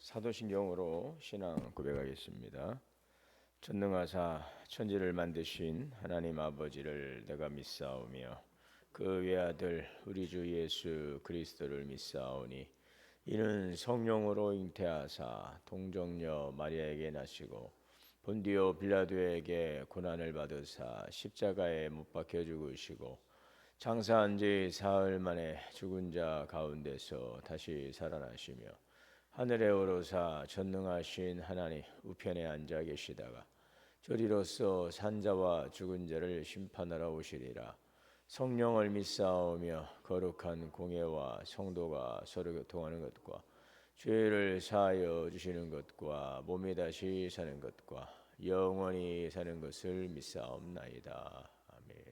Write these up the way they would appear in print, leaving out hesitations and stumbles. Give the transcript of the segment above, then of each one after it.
사도신경으로 신앙 고백하겠습니다. 전능하사 천지를 만드신 하나님 아버지를 내가 믿사오며 그 외아들 우리 주 예수 그리스도를 믿사오니 이는 성령으로 잉태하사 동정녀 마리아에게 나시고 본디오 빌라도에게 고난을 받으사 십자가에 못 박혀 죽으시고 장사한 지 사흘 만에 죽은 자 가운데서 다시 살아나시며 하늘에 오르사 전능하신 하나님 우편에 앉아 계시다가 저리로서 산자와 죽은 자를 심판하러 오시리라. 성령을 믿사오며 거룩한 공예와 성도가 서로 교통하는 것과 죄를 사하여 주시는 것과 몸이 다시 사는 것과 영원히 사는 것을 믿사옵나이다. 아멘.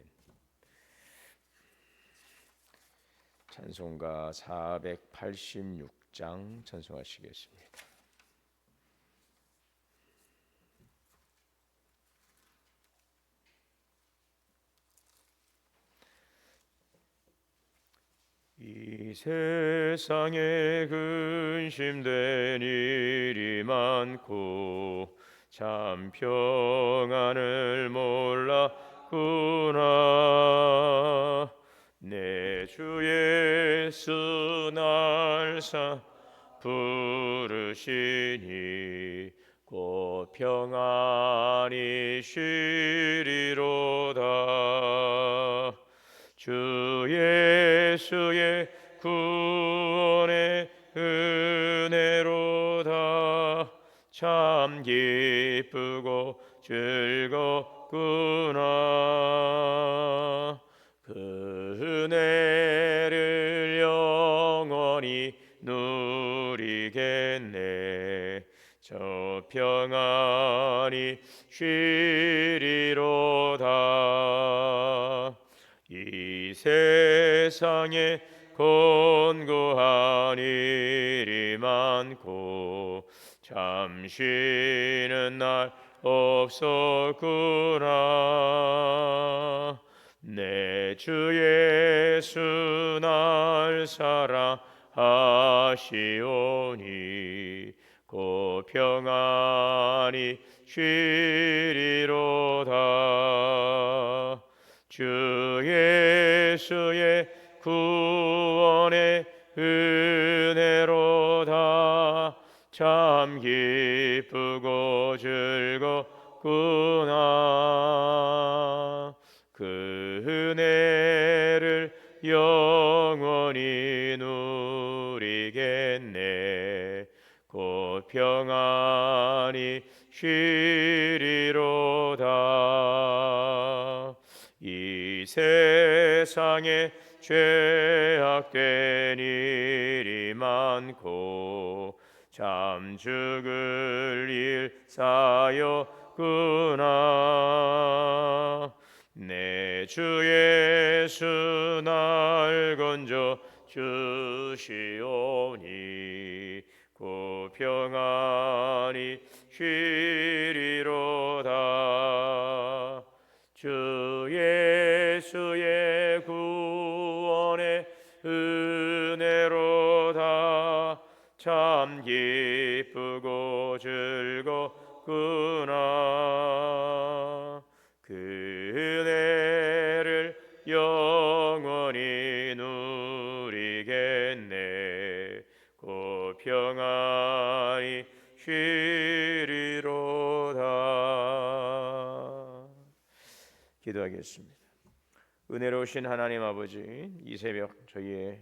찬송가 486장 찬송하시겠습니다. 이 세상에 근심된 일이 많고 참 평안을 몰랐구나. 내 주 예수 날 부르시니 곧 평안히 쉬리로다. 주 예수의 구원의 은혜로다. 참 기쁘고 즐겁구나. 그 은혜를 영원히 누리겠네. 저 평안히 쉬리로다. 이 세상에 곤고한 일이 많고 참 쉬는 날 없었구나. 내 주 예수 날 사랑하시오니 곧 평안히 쉬리로다. 주 예수의 구원의 은혜로다. 참 기쁘고 즐겁구나. 그 은혜를 영원히 누리겠네. 곧 평안히 쉬리로다. 이 세상에 죄악된 일이 많고 참 죽을 일 쌓였구나. 내 주 예수 날 건져 주시오니 곧 평안히 쉬리로다. 주 예수의 구원의 은혜로다. 참 기쁘고 즐겁구나. 그 은혜를 영원히 누리겠네. 곧 평안히 쉬리로다. 기도하겠습니다. 은혜로우신 하나님 아버지, 이 새벽 저희의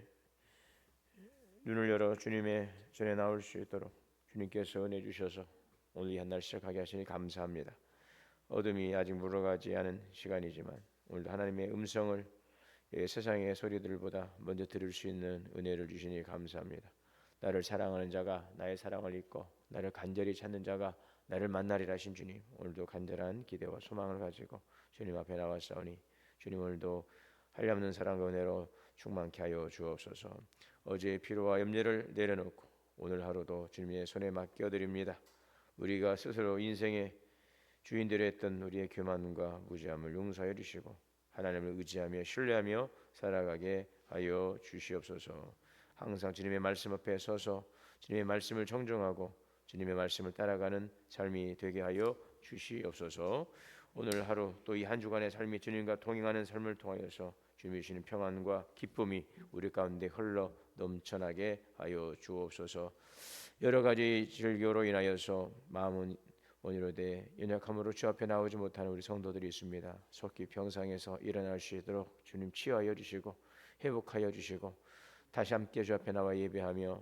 눈을 열어 주님의 전에 나올 수 있도록 주님께서 은혜 주셔서 오늘 이 한 날 시작하게 하시니 감사합니다. 어둠이 아직 물러가지 않은 시간이지만 오늘도 하나님의 음성을 세상의 소리들보다 먼저 들을 수 있는 은혜를 주시니 감사합니다. 나를 사랑하는 자가 나의 사랑을 잊고 나를 간절히 찾는 자가 나를 만나리라 하신 주님, 오늘도 간절한 기대와 소망을 가지고 주님 앞에 나왔사오니 주님 오늘도 한량없는 사랑과 은혜로 충만케 하여 주옵소서. 어제의 피로와 염려를 내려놓고 오늘 하루도 주님의 손에 맡겨드립니다. 우리가 스스로 인생의 주인들이 했던 우리의 교만과 무지함을 용서해 주시고 하나님을 의지하며 신뢰하며 살아가게 하여 주시옵소서. 항상 주님의 말씀 앞에 서서 주님의 말씀을 정정하고 주님의 말씀을 따라가는 삶이 되게 하여 주시옵소서. 오늘 하루 또 이 한 주간의 삶이 주님과 동행하는 삶을 통하여서 주님이 주시는 평안과 기쁨이 우리 가운데 흘러 넘쳐나게 하여 주옵소서. 여러 가지 질교로 인하여서 마음은 원이로되 연약함으로 주 앞에 나오지 못하는 우리 성도들이 있습니다. 속히 평상에서 일어날 수 있도록 주님 치유하여 주시고 회복하여 주시고 다시 함께 주 앞에 나와 예배하며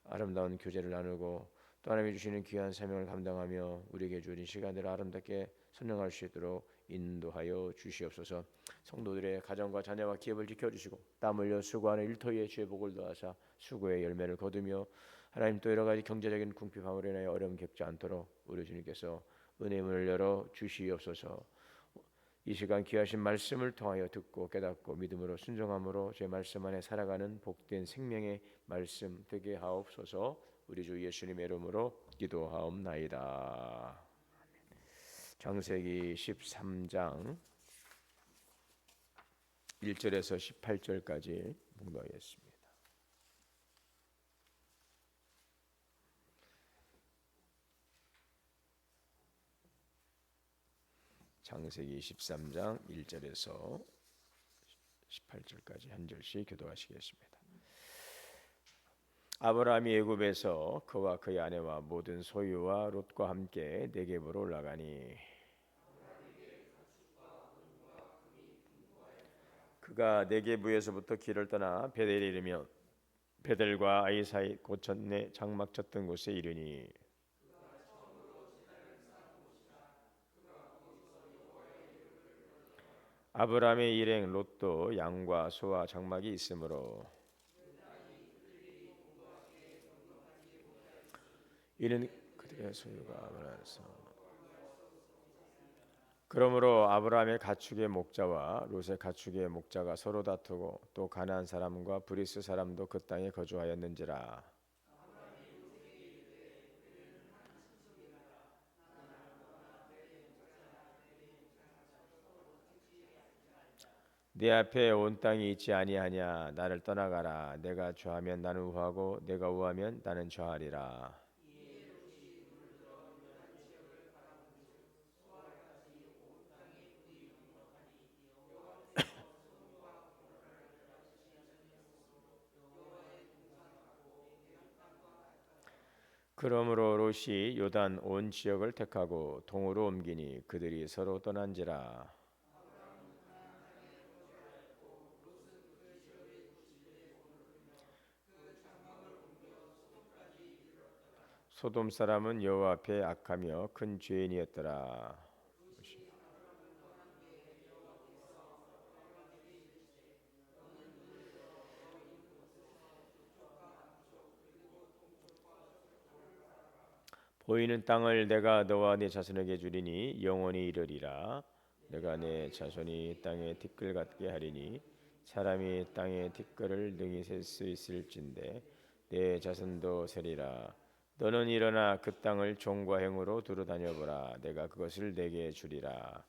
아름다운 교제를 나누고 또 하나님이 주시는 귀한 사명을 감당하며 우리에게 주어진 시간들을 아름답게 선정할 수 있도록 인도하여 주시옵소서. 성도들의 가정과 자녀와 기업을 지켜주시고 땀 흘려 수고하는 일터에 주의 복을 더하사 수고의 열매를 거두며 하나님 또 여러 가지 경제적인 궁핍함으로 인하여 어려움 겪지 않도록 우리 주님께서 은혜의 문을 열어 주시옵소서. 이 시간 귀하신 말씀을 통하여 듣고 깨닫고 믿음으로 순종함으로 제 말씀 안에 살아가는 복된 생명의 말씀 되게 하옵소서. 우리 주 예수님의 이름으로 기도하옵나이다. 창세기 13장 1절에서 18절까지 봉독하겠습니다. 창세기 13장 1절에서 18절까지 한 절씩 교도하시겠습니다. 아브라함이 애굽에서 그와 그의 아내와 모든 소유와 롯과 함께 네겝으로 올라가니 그가 네겝에서부터 길을 떠나 베델에 이르며 베델과 아이 사이 곧 전에 장막 쳤던 곳에 이르니 아브라함의 일행 롯도 양과 소와 장막이 있으므로 이는 그들의 소유가 아브라함에서 그러므로 아브라함의 가축의 목자와 롯의 가축의 목자가 서로 다투고 또 가나안 사람과 브리스 사람도 그 땅에 거주하였는지라. 네 앞에 온 땅이 있지 아니하냐. 나를 떠나가라. 내가 좌하면 나는 우하고 내가 우하면 나는 좌하리라. 그러므로 롯이 요단 온 지역을 택하고 동으로 옮기니 그들이 서로 떠난지라. 소돔 사람은 여호와 앞에 악하며 큰 죄인이었더라. 보이는 땅을 내가 너와 네 자손에게 주리니 영원히 이르리라. 내가 네 자손이 땅에 티끌 같게 하리니 사람이 땅에 티끌을 능히 셀 수 있을진데 내 자손도 세리라. 너는 일어나 그 땅을 종과 행으로 두루 다녀보라. 내가 그것을 내게 주리라.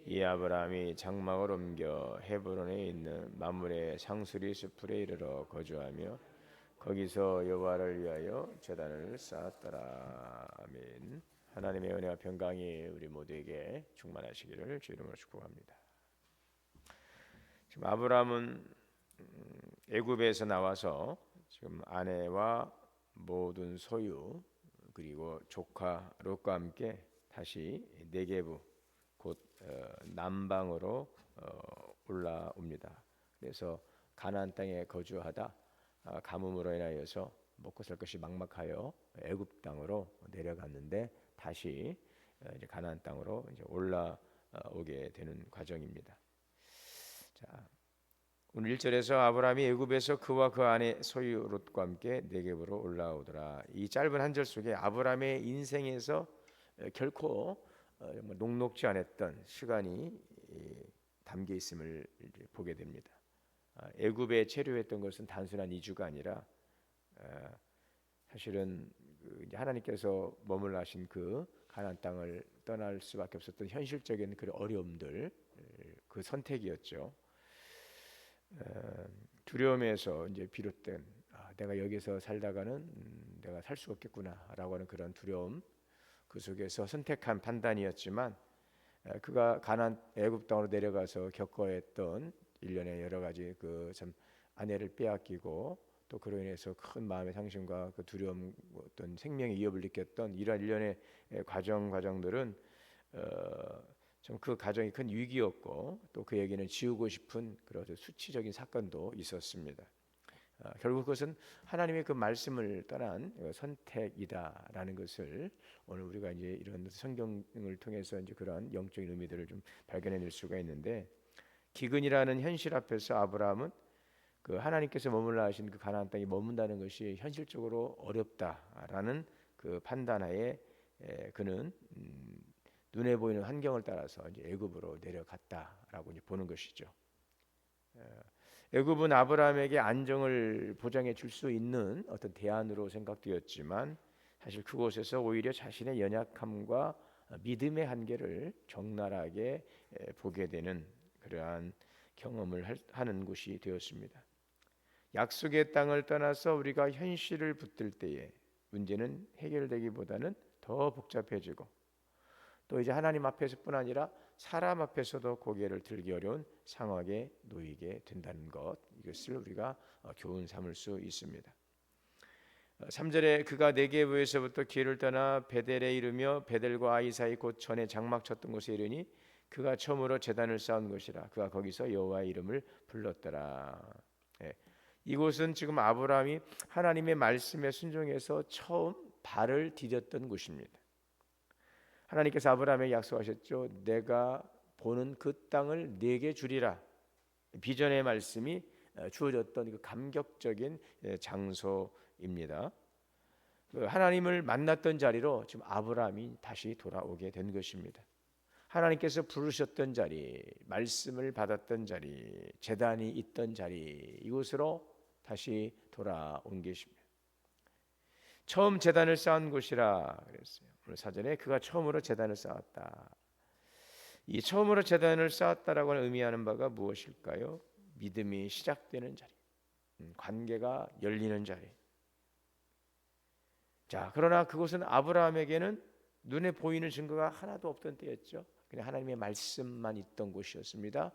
이 아브라함이 장막을 옮겨 헤브론에 있는 마므레 상수리 숲에 이르러 거주하며 거기서 여호와를 위하여 제단을 쌓았더라. 아멘. 하나님의 은혜와 평강이 우리 모두에게 충만하시기를 주 이름으로 축복합니다. 지금 아브라함은 애굽에서 나와서 지금 아내와 모든 소유 그리고 조카 롯과 함께 다시 네게브 곧 남방으로 올라옵니다. 그래서 가나안 땅에 거주하다 가뭄으로 인하여서 먹고 살 것이 막막하여 애굽 땅으로 내려갔는데 다시 이제 가나안 땅으로 이제 올라오게 되는 과정입니다. 자, 오늘 1절에서 아브라함이 애굽에서 그와 그 아내 소유 롯과 함께 네겝으로 올라오더라. 이 짧은 한 절 속에 아브라함의 인생에서 결코 녹록지 않았던 시간이 담겨 있음을 보게 됩니다. 애굽에 체류했던 것은 단순한 이주가 아니라 사실은 하나님께서 머물러 하신 그 가나안 땅을 떠날 수밖에 없었던 현실적인 그 어려움들 그 선택이었죠. 두려움에서 이제 비롯된 내가 여기서 살다가는 내가 살 수 없겠구나라고 하는 그런 두려움, 그 속에서 선택한 판단이었지만 그가 가나안 애굽 땅으로 내려가서 겪어야 했던 일련의 여러 가지 그 참 아내를 빼앗기고 또 그로 인해서 큰 마음의 상심과 그 두려움, 어떤 생명의 위협을 느꼈던 이러한 일련의 과정들은 좀 그 가정이 큰 위기였고 또 그에게는 지우고 싶은 그런 수치적인 사건도 있었습니다. 결국 그것은 하나님의 그 말씀을 떠난 선택이다라는 것을 오늘 우리가 이제 이런 성경을 통해서 이제 그런 영적인 의미들을 좀 발견해낼 수가 있는데, 기근이라는 현실 앞에서 아브라함은 그 하나님께서 머물라 하신 그 가나안 땅에 머문다는 것이 현실적으로 어렵다라는 그 판단하에 그는 눈에 보이는 환경을 따라서 이제 애굽으로 내려갔다라고 이제 보는 것이죠. 애굽은 아브라함에게 안정을 보장해 줄 수 있는 어떤 대안으로 생각되었지만 사실 그곳에서 오히려 자신의 연약함과 믿음의 한계를 적나라하게 보게 되는 그러한 경험을 하는 곳이 되었습니다. 약속의 땅을 떠나서 우리가 현실을 붙들 때에 문제는 해결되기보다는 더 복잡해지고 또 이제 하나님 앞에서뿐 아니라 사람 앞에서도 고개를 들기 어려운 상황에 놓이게 된다는 것, 이것을 우리가 교훈 삼을 수 있습니다. 3절에 그가 네게부에서부터 길을 떠나 베델에 이르며 베델과 아이 사이 곧 전에 장막 쳤던 곳에 이르니 그가 처음으로 제단을 쌓은 곳이라. 그가 거기서 여호와의 이름을 불렀더라. 이곳은 지금 아브라함이 하나님의 말씀에 순종해서 처음 발을 디뎠던 곳입니다. 하나님께서 아브라함에게 약속하셨죠. 내가 보는 그 땅을 네게 주리라. 비전의 말씀이 주어졌던 그 감격적인 장소입니다. 하나님을 만났던 자리로 지금 아브라함이 다시 돌아오게 된 것입니다. 하나님께서 부르셨던 자리, 말씀을 받았던 자리, 제단이 있던 자리, 이곳으로 다시 돌아온 것입니다. 처음 제단을 쌓은 곳이라 그랬어요. 오늘 사전에 그가 처음으로 제단을 쌓았다. 이 처음으로 제단을 쌓았다라고 의미하는 바가 무엇일까요? 믿음이 시작되는 자리, 관계가 열리는 자리. 자, 그러나 그곳은 아브라함에게는 눈에 보이는 증거가 하나도 없던 때였죠. 그냥 하나님의 말씀만 있던 곳이었습니다.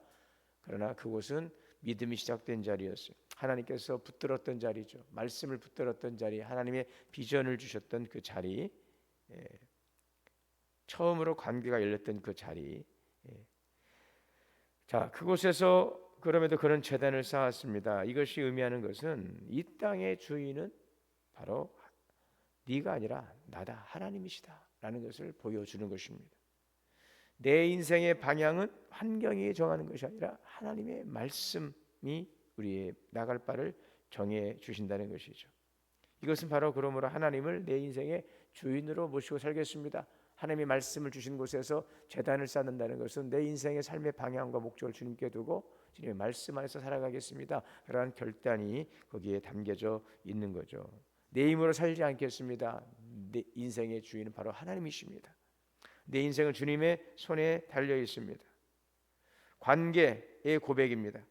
그러나 그곳은 믿음이 시작된 자리였어요. 하나님께서 붙들었던 자리죠. 말씀을 붙들었던 자리, 하나님의 비전을 주셨던 그 자리, 처음으로 관계가 열렸던 그 자리. 자, 그곳에서 그럼에도 그런 제단을 쌓았습니다. 이것이 의미하는 것은 이 땅의 주인은 바로 네가 아니라 나다, 하나님이시다 라는 것을 보여주는 것입니다. 내 인생의 방향은 환경이 정하는 것이 아니라 하나님의 말씀이 우리의 나갈 바를 정해 주신다는 것이죠. 이것은 바로 그러므로 하나님을 내 인생의 주인으로 모시고 살겠습니다. 하나님의 말씀을 주신 곳에서 제단을 쌓는다는 것은 내 인생의 삶의 방향과 목적을 주님께 두고 주님의 말씀 안에서 살아가겠습니다. 그러한 결단이 거기에 담겨져 있는 거죠. 내 힘으로 살지 않겠습니다. 내 인생의 주인은 바로 하나님이십니다. 내 인생은 주님의 손에 달려 있습니다. 관계의 고백입니다.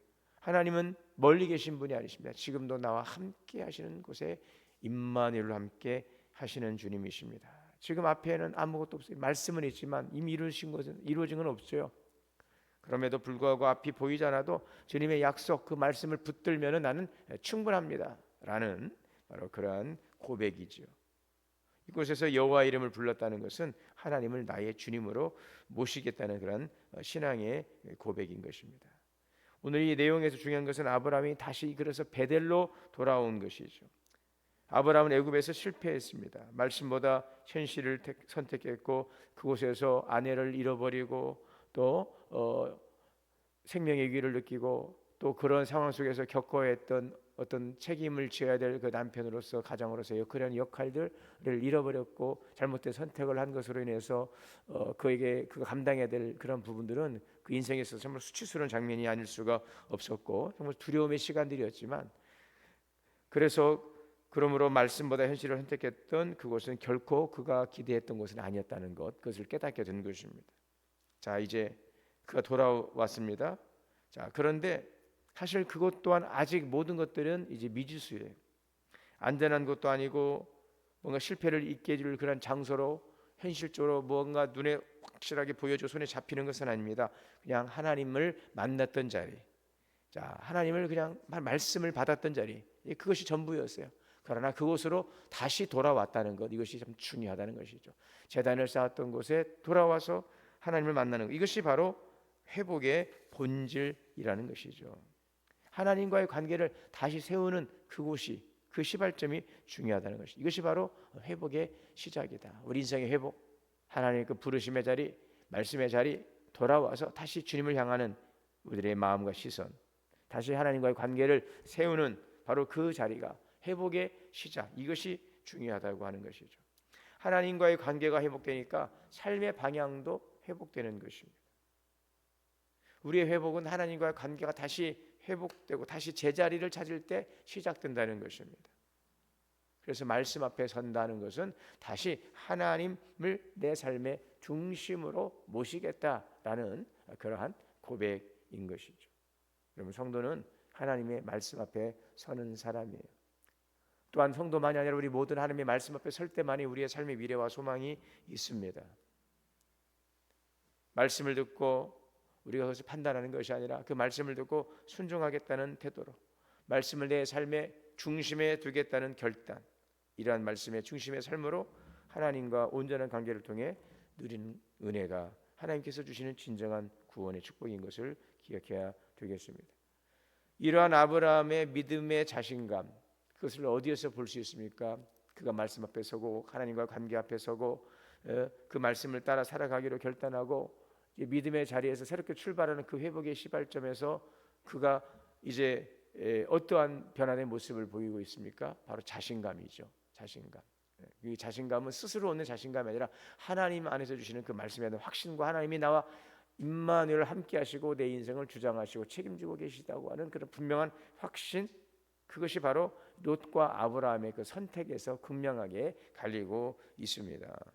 하나님은 멀리 계신 분이 아니십니다. 지금도 나와 함께 하시는 곳에 임마누엘로 함께 하시는 주님이십니다. 지금 앞에는 아무것도 없어요. 말씀은 있지만 이미 이루어진 건 없어요. 그럼에도 불구하고 앞이 보이지 않아도 주님의 약속, 그 말씀을 붙들면 나는 충분합니다 라는 바로 그러한 고백이죠. 이곳에서 여호와 이름을 불렀다는 것은 하나님을 나의 주님으로 모시겠다는 그런 신앙의 고백인 것입니다. 오늘 이 내용에서 중요한 것은 아브라함이 다시 그래서 베델로 돌아온 것이죠. 아브라함은 애굽에서 실패했습니다. 말씀보다 현실을 선택했고 그곳에서 아내를 잃어버리고 또 생명의 위기를 느끼고 또 그런 상황 속에서 겪어야 했던 어떤 책임을 져야 될 그 남편으로서 가장으로서 그런 역할들을 잃어버렸고 잘못된 선택을 한 것으로 인해서 그에게 그가 감당해야 될 그런 부분들은 그 인생에서 정말 수치스러운 장면이 아닐 수가 없었고 정말 두려움의 시간들이었지만 그래서 그러므로 말씀보다 현실을 선택했던 그곳은 결코 그가 기대했던 곳은 아니었다는 것, 그것을 깨닫게 된 것입니다. 자, 이제 그가 돌아왔습니다. 자, 그런데 사실 그것 또한 아직 모든 것들은 이제 미지수예요. 안전한 것도 아니고 뭔가 실패를 잊게 해줄 그런 장소로 현실적으로 뭔가 눈에 확실하게 보여줘 손에 잡히는 것은 아닙니다. 그냥 하나님을 만났던 자리, 자 하나님을 그냥 말씀을 받았던 자리, 그것이 전부였어요. 그러나 그곳으로 다시 돌아왔다는 것, 이것이 참 중요하다는 것이죠. 제단을 쌓았던 곳에 돌아와서 하나님을 만나는 것, 이것이 바로 회복의 본질이라는 것이죠. 하나님과의 관계를 다시 세우는 그곳이, 그 시발점이 중요하다는 것이, 이것이 바로 회복의 시작이다. 우리 인생의 회복, 하나님의 그 부르심의 자리, 말씀의 자리, 돌아와서 다시 주님을 향하는 우리들의 마음과 시선, 다시 하나님과의 관계를 세우는 바로 그 자리가 회복의 시작, 이것이 중요하다고 하는 것이죠. 하나님과의 관계가 회복되니까 삶의 방향도 회복되는 것입니다. 우리의 회복은 하나님과의 관계가 다시 회복되고 다시 제자리를 찾을 때 시작된다는 것입니다. 그래서 말씀 앞에 선다는 것은 다시 하나님을 내 삶의 중심으로 모시겠다라는 그러한 고백인 것이죠. 여러분, 성도는 하나님의 말씀 앞에 서는 사람이에요. 또한 성도만이 아니라 우리 모든 하나님의 말씀 앞에 설 때만이 우리의 삶의 미래와 소망이 있습니다. 말씀을 듣고 우리가 그것을 판단하는 것이 아니라 그 말씀을 듣고 순종하겠다는 태도로, 말씀을 내 삶의 중심에 두겠다는 결단, 이러한 말씀의 중심의 삶으로 하나님과 온전한 관계를 통해 누리는 은혜가 하나님께서 주시는 진정한 구원의 축복인 것을 기억해야 되겠습니다. 이러한 아브라함의 믿음의 자신감, 그것을 어디에서 볼 수 있습니까? 그가 말씀 앞에 서고 하나님과 관계 앞에 서고 그 말씀을 따라 살아가기로 결단하고 믿음의 자리에서 새롭게 출발하는 그 회복의 시발점에서 그가 이제 어떠한 변화의 모습을 보이고 있습니까? 바로 자신감이죠. 자신감. 이 자신감은 스스로 얻는 자신감이 아니라 하나님 안에서 주시는 그 말씀에 대한 확신과 하나님이 나와 임마누엘 함께 하시고 내 인생을 주장하시고 책임지고 계시다고 하는 그런 분명한 확신, 그것이 바로 롯과 아브라함의 그 선택에서 극명하게 갈리고 있습니다.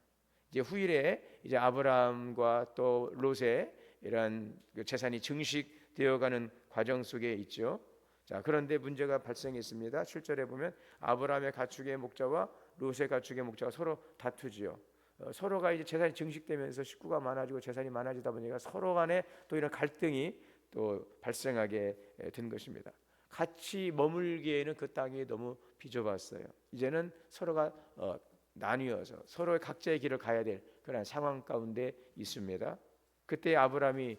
이제 후일에 이제 아브라함과 또 롯의 이런 재산이 증식되어가는 과정 속에 있죠. 자, 그런데 문제가 발생했습니다. 7절에 보면 아브라함의 가축의 목자와 롯의 가축의 목자가 서로 다투지요. 서로가 이제 재산이 증식되면서 식구가 많아지고 재산이 많아지다 보니까 서로 간에 또 이런 갈등이 또 발생하게 된 것입니다. 같이 머물기에는 그 땅이 너무 비좁았어요. 이제는 서로가 나뉘어서 서로의 각자의 길을 가야 될 그런 상황 가운데 있습니다. 그때 아브라함이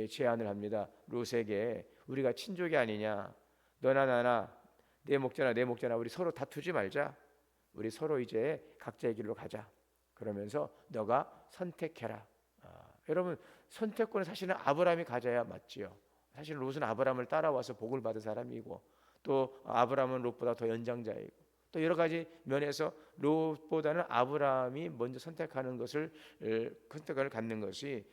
제안을 합니다. 롯에게 우리가 친족이 아니냐, 너나 나나 내 목자나 내 목자나 우리 서로 다투지 말자. 우리 서로 이제 각자의 길로 가자. 그러면서 너가 선택해라. 여러분, 선택권은 사실은 아브라함이 가져야 맞지요. 사실 롯은 아브라함을 따라와서 복을 받은 사람이고 또 아브라함은 롯보다 더 연장자이고 또 여러 가지 면에서 롯보다는 아브라함이 먼저 선택하는 것을 선택을 갖는 것이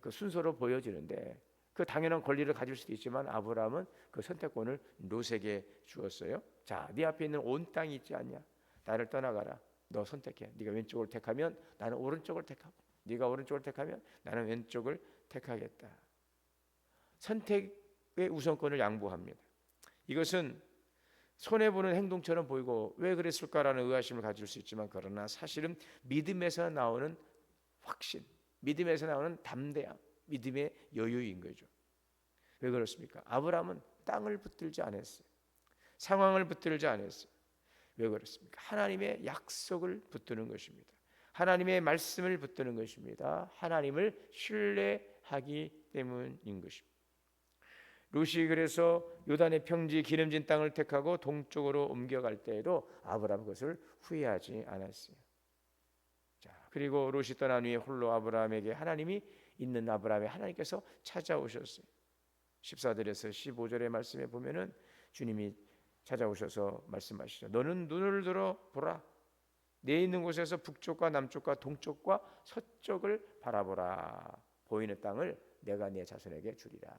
그 순서로 보여지는데 그 당연한 권리를 가질 수도 있지만 아브라함은 그 선택권을 롯에게 주었어요. 자, 네 앞에 있는 온 땅이 있지 않냐? 나를 떠나가라. 너 선택해. 네가 왼쪽을 택하면 나는 오른쪽을 택하고 네가 오른쪽을 택하면 나는 왼쪽을 택하겠다. 선택의 우선권을 양보합니다. 이것은 손해보는 행동처럼 보이고 왜 그랬을까라는 의아심을 가질 수 있지만 그러나 사실은 믿음에서 나오는 확신, 믿음에서 나오는 담대함, 믿음의 여유인 거죠. 왜 그렇습니까? 아브라함은 땅을 붙들지 않았어요. 상황을 붙들지 않았어요. 왜 그렇습니까? 하나님의 약속을 붙드는 것입니다. 하나님의 말씀을 붙드는 것입니다. 하나님을 신뢰하기 때문인 것입니다. 롯이 그래서 요단의 평지 기름진 땅을 택하고 동쪽으로 옮겨갈 때에도 아브라함은 그것을 후회하지 않았어요. 자, 그리고 롯이 떠난 후에 홀로 아브라함에게 하나님이 있는 아브라함의 하나님께서 찾아오셨어요. 14절에서 15절의 말씀에 보면은 주님이 찾아오셔서 말씀하시죠. 너는 눈을 들어 보라. 내 있는 곳에서 북쪽과 남쪽과 동쪽과 서쪽을 바라보라. 보이는 땅을 내가 네 자손에게 주리라.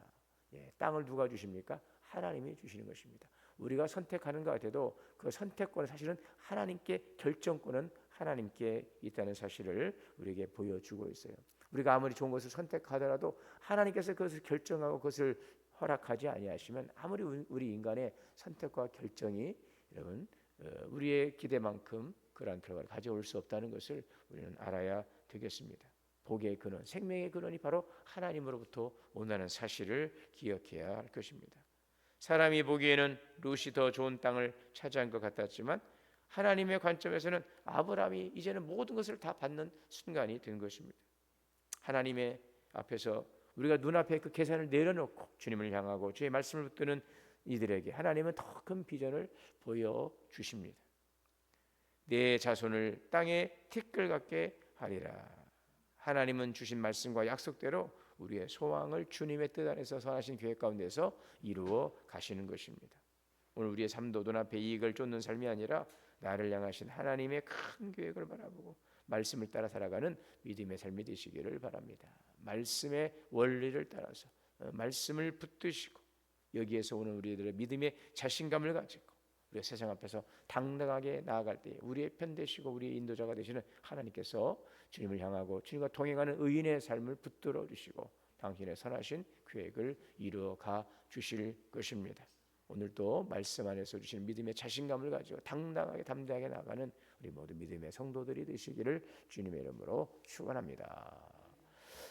땅을 누가 주십니까? 하나님이 주시는 것입니다. 우리가 선택하는 것 같아도 그 선택권은 사실은 하나님께, 결정권은 하나님께 있다는 사실을 우리에게 보여주고 있어요. 우리가 아무리 좋은 것을 선택하더라도 하나님께서 그것을 결정하고 그것을 허락하지 아니하시면 아무리 우리 인간의 선택과 결정이 여러분 우리의 기대만큼 그러한 결과를 가져올 수 없다는 것을 우리는 알아야 되겠습니다. 복의 근원, 생명의 근원이 바로 하나님으로부터 온다는 사실을 기억해야 할 것입니다. 사람이 보기에는 룻이 더 좋은 땅을 차지한 것 같았지만 하나님의 관점에서는 아브라함이 이제는 모든 것을 다 받는 순간이 된 것입니다. 하나님의 앞에서 우리가 눈앞에 그 계산을 내려놓고 주님을 향하고 주의 말씀을 붙드는 이들에게 하나님은 더 큰 비전을 보여주십니다. 내 자손을 땅에 티끌 같게 하리라. 하나님은 주신 말씀과 약속대로 우리의 소망을 주님의 뜻 안에서 선하신 계획 가운데서 이루어 가시는 것입니다. 오늘 우리의 삶도 눈앞에 이익을 쫓는 삶이 아니라 나를 향하신 하나님의 큰 계획을 바라보고 말씀을 따라 살아가는 믿음의 삶이 되시기를 바랍니다. 말씀의 원리를 따라서 말씀을 붙드시고 여기에서 오늘 우리들의 믿음의 자신감을 가지고 우리가 세상 앞에서 당당하게 나아갈 때 우리의 편 되시고 우리의 인도자가 되시는 하나님께서 주님을 향하고 주님과 동행하는 의인의 삶을 붙들어 주시고 당신의 선하신 계획을 이루어가 주실 것입니다. 오늘도 말씀 안에서 주시는 믿음의 자신감을 가지고 당당하게 담대하게 나가는 우리 모두 믿음의 성도들이 되시기를 주님의 이름으로 축원합니다.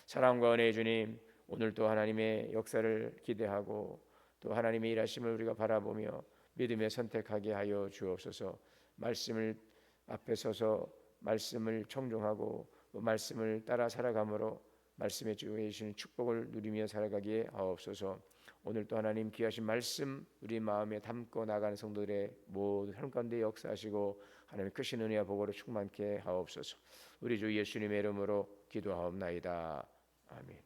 사랑과 은혜의 주님, 오늘도 하나님의 역사를 기대하고 또 하나님의 일하심을 우리가 바라보며 믿음에 선택하게 하여 주옵소서. 말씀을 앞에 서서 말씀을 청종하고 말씀을 따라 살아감으로 말씀에 주고 계시는 축복을 누리며 살아가기에 하옵소서. 오늘도 하나님 귀하신 말씀 우리 마음에 담고 나가는 성도들의 모든 삶 가운데 역사하시고 하나님 크신 은혜와 복으로 충만케 하옵소서. 우리 주 예수님의 이름으로 기도하옵나이다. 아멘.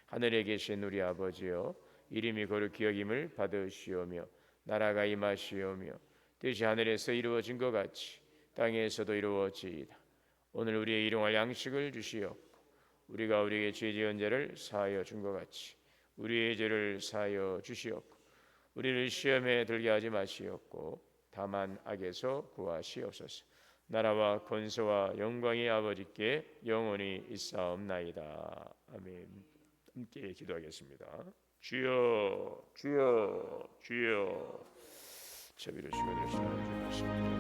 하늘에 계신 우리 아버지여, 이름이 거룩히 여김을 받으시오며 나라가 임하시오며 뜻이 하늘에서 이루어진 것 같이 땅에서도 이루어지이다. 오늘 우리의 일용할 양식을 주시옵고 우리가 우리에게 죄 지은 죄를 사하여 준 것 같이 우리의 죄를 사하여 주시옵고 우리를 시험에 들게 하지 마시옵고 다만 악에서 구하시옵소서. 나라와 권세와 영광이 아버지께 영원히 있사옵나이다. 아멘. 함께 기도하겠습니다. 주여 주여 주여. 자비로 시간을 주시옵소서.